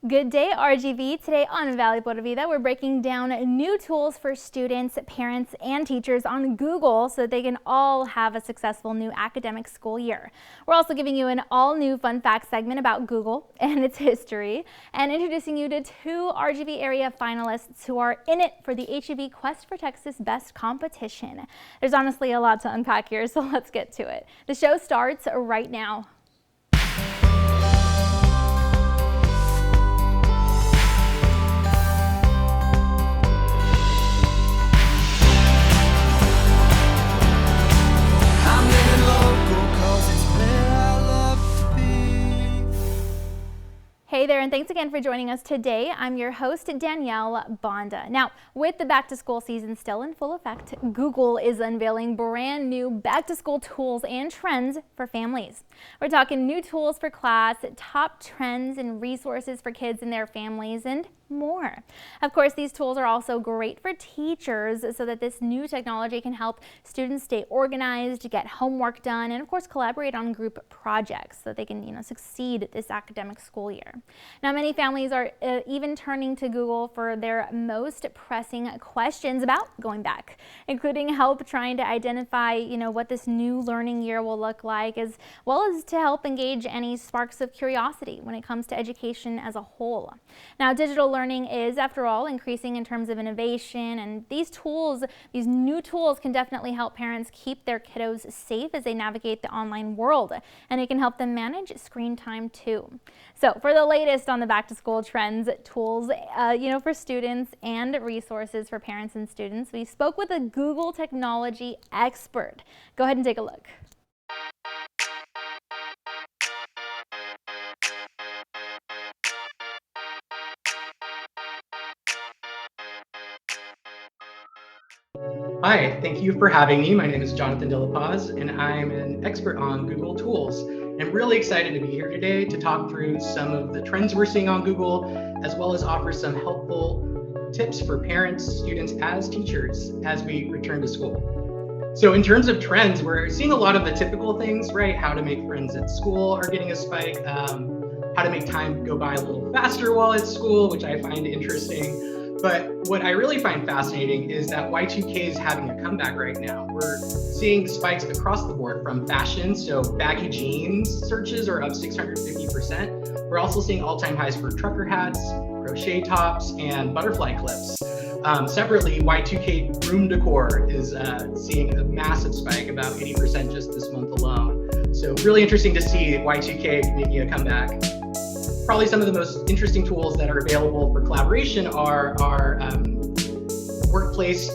Good day, RGV. Today on Valley Vida, we're breaking down new tools for students, parents, and teachers on Google so that they can all have a successful new academic school year. We're also giving you an all-new fun fact segment about Google and its history, and introducing you to two RGV area finalists who are in it for the HEV Quest for Texas Best competition. There's honestly a lot to unpack here, so let's get to it. The show starts right now. Hey there, and thanks again for joining us today. I'm your host, Danielle Banda. Now, with the back-to-school season still in full effect, Google is unveiling brand new back-to-school tools and trends for families. We're talking new tools for class, top trends and resources for kids and their families, and more. Of course, these tools are also great for teachers so that this new technology can help students stay organized, get homework done, and of course collaborate on group projects so that they can succeed this academic school year. Now, many families are even turning to Google for their most pressing questions about going back, including help trying to identify what this new learning year will look like, as well as to help engage any sparks of curiosity when it comes to education as a whole. Now, digital learning is, after all, increasing in terms of innovation, and these new tools can definitely help parents keep their kiddos safe as they navigate the online world, and it can help them manage screen time too. So for the latest on the back-to-school trends, tools, for students and resources for parents and students, we spoke with a Google technology expert. Go ahead and take a look. Hi, thank you for having me. My name is Jonathan Dillapaz, and I'm an expert on Google tools. I'm really excited to be here today to talk through some of the trends we're seeing on Google, as well as offer some helpful tips for parents, students, as teachers as we return to school. So in terms of trends, we're seeing a lot of the typical things, right? How to make friends at school are getting a spike, how to make time go by a little faster while at school, which I find interesting. But what I really find fascinating is that Y2K is having a comeback right now. We're seeing spikes across the board from fashion, so baggy jeans searches are up 650%. We're also seeing all-time highs for trucker hats, crochet tops, and butterfly clips. Separately, Y2K room decor is seeing a massive spike, about 80% just this month alone. So really interesting to see Y2K making a comeback. Probably some of the most interesting tools that are available for collaboration are workplace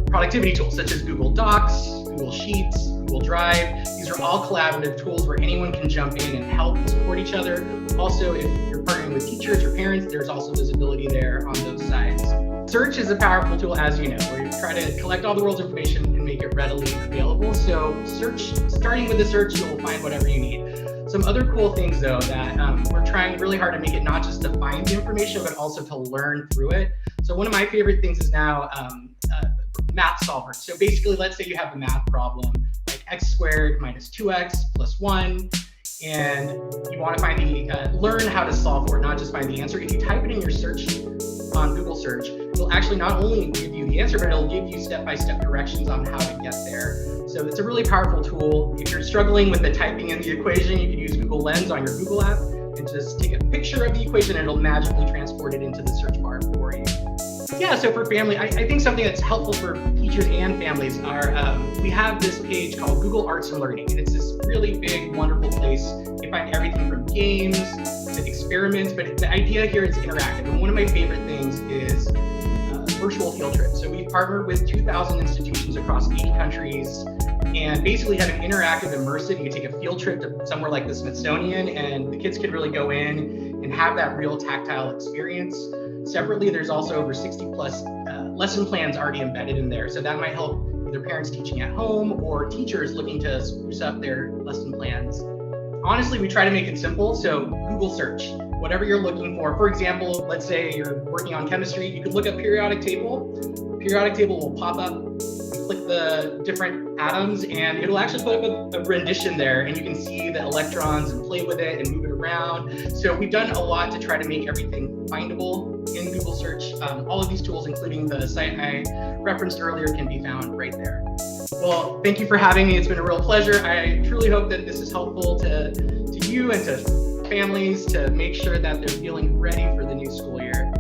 productivity tools such as Google Docs, Google Sheets, Google Drive. These are all collaborative tools where anyone can jump in and help and support each other. Also, if you're partnering with teachers or parents, there's also visibility there on those sides. Search is a powerful tool, as you know, where you try to collect all the world's information and make it readily available. So starting with the search, you'll find whatever you need. Some other cool things, though, that we're trying really hard to make it not just to find the information, but also to learn through it. So one of my favorite things is now math solver. So basically, let's say you have a math problem, like x squared minus 2x plus 1, and you want to find learn how to solve for it, not just find the answer. If you type it in your search on Google search, it'll actually not only give you the answer, but it'll give you step-by-step directions on how to get there. So it's a really powerful tool. If you're struggling with the typing in the equation, you can use Google Lens on your Google app and just take a picture of the equation and it'll magically transport it into the search bar for you. Yeah, so for family, I think something that's helpful for teachers and families are, we have this page called Google Arts and Learning, and it's this really big, wonderful place. You find everything from games to experiments, but the idea here is interactive. And one of my favorite things is virtual field trips. So we've partnered with 2,000 institutions across 80 countries and basically have an interactive, immersive. You can take a field trip to somewhere like the Smithsonian and the kids can really go in and have that real tactile experience. Separately, there's also over 60 plus lesson plans already embedded in there. So that might help either parents teaching at home or teachers looking to spruce up their lesson plans. Honestly, we try to make it simple. So Google search, whatever you're looking for. For example, let's say you're working on chemistry, you could look up periodic table. Periodic table will pop up, you click the different atoms, and it'll actually put up a rendition there, and you can see the electrons and play with it and move it around. So we've done a lot to try to make everything findable in Google search. All of these tools, including the site I referenced earlier, can be found right there. Well, thank you for having me. It's been a real pleasure. I truly hope that this is helpful to you and to families to make sure that they're feeling ready for the new school year.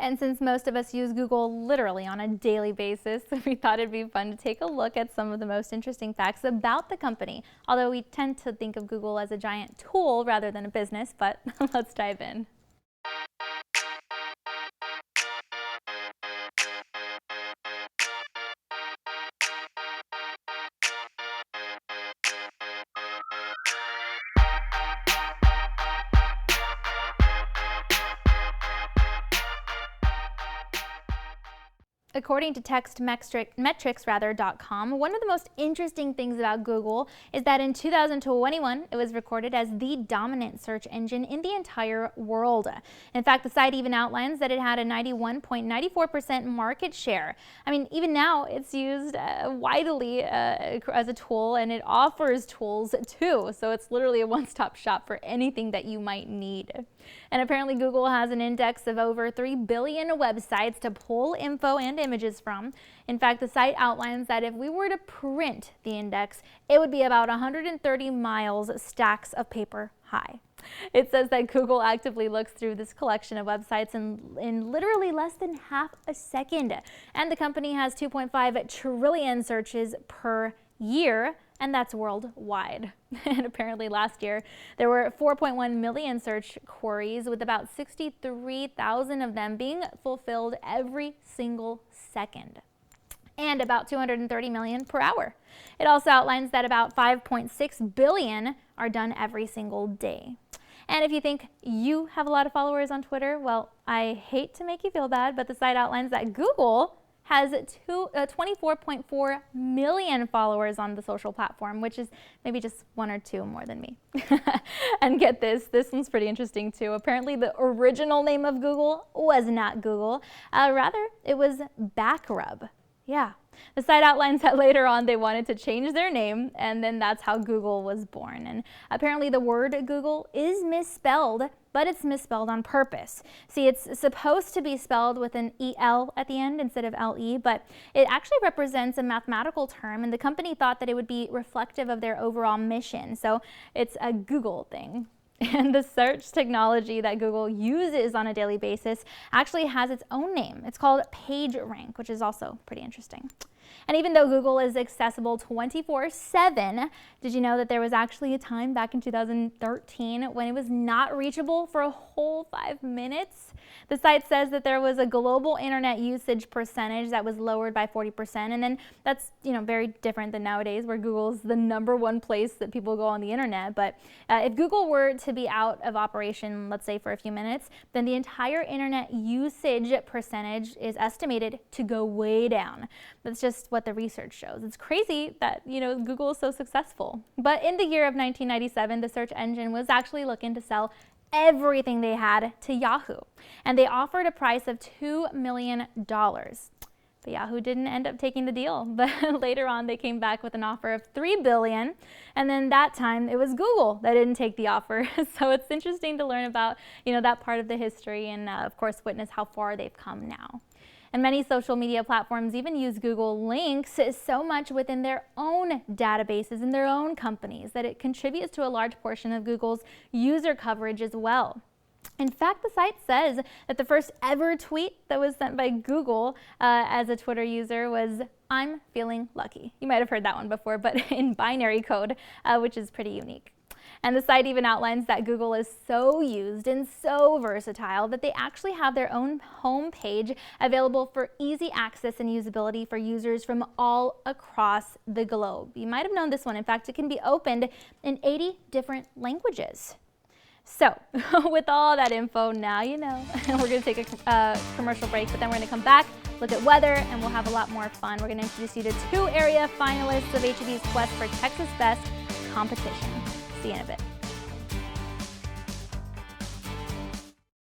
And since most of us use Google literally on a daily basis, we thought it'd be fun to take a look at some of the most interesting facts about the company. Although we tend to think of Google as a giant tool rather than a business, but let's dive in. According to textmetrics.com, one of the most interesting things about Google is that in 2021, it was recorded as the dominant search engine in the entire world. In fact, the site even outlines that it had a 91.94% market share. I mean, even now, it's used widely as a tool, and it offers tools too. So it's literally a one-stop shop for anything that you might need. And apparently Google has an index of over 3 billion websites to pull info and images from. In fact, the site outlines that if we were to print the index, it would be about 130 miles stacks of paper high. It says that Google actively looks through this collection of websites in literally less than half a second. And the company has 2.5 trillion searches per year, and that's worldwide. And apparently last year, there were 4.1 million search queries, with about 63,000 of them being fulfilled every single second, and about 230 million per hour. It also outlines that about 5.6 billion are done every single day. And if you think you have a lot of followers on Twitter, well, I hate to make you feel bad, but the site outlines that Google has 24.4 million followers on the social platform, which is maybe just 1 or 2 more than me. And get this one's pretty interesting too. Apparently the original name of Google was not Google, rather it was Backrub. Yeah. The site outlines that later on they wanted to change their name, and then that's how Google was born. And apparently the word Google is misspelled, but it's misspelled on purpose. See, it's supposed to be spelled with an EL at the end instead of LE, but it actually represents a mathematical term, and the company thought that it would be reflective of their overall mission. So it's a Google thing. And the search technology that Google uses on a daily basis actually has its own name. It's called PageRank, which is also pretty interesting. And even though Google is accessible 24/7, did you know that there was actually a time back in 2013 when it was not reachable for a whole 5 minutes? The site says that there was a global internet usage percentage that was lowered by 40%, and then that's very different than nowadays, where Google's the #1 place that people go on the internet. But if Google were to be out of operation, let's say for a few minutes, then the entire internet usage percentage is estimated to go way down. That's just what the research shows. It's crazy that Google is so successful. But in the year of 1997, the search engine was actually looking to sell everything they had to Yahoo, and they offered a price of $2 million. But Yahoo didn't end up taking the deal. But later on, they came back with an offer of $3 billion, and then that time it was Google that didn't take the offer. So it's interesting to learn about that part of the history, and of course witness how far they've come now. And many social media platforms even use Google links so much within their own databases and their own companies that it contributes to a large portion of Google's user coverage as well. In fact, the site says that the first ever tweet that was sent by Google as a Twitter user was, "I'm feeling lucky." You might have heard that one before, but in binary code, which is pretty unique. And the site even outlines that Google is so used and so versatile that they actually have their own homepage available for easy access and usability for users from all across the globe. You might have known this one. In fact, it can be opened in 80 different languages. So with all that info, now you know. We're going to take a commercial break, but then we're going to come back, look at weather, and we'll have a lot more fun. We're going to introduce you to 2 area finalists of HEB's Quest for Texas Best competition. See you in a bit.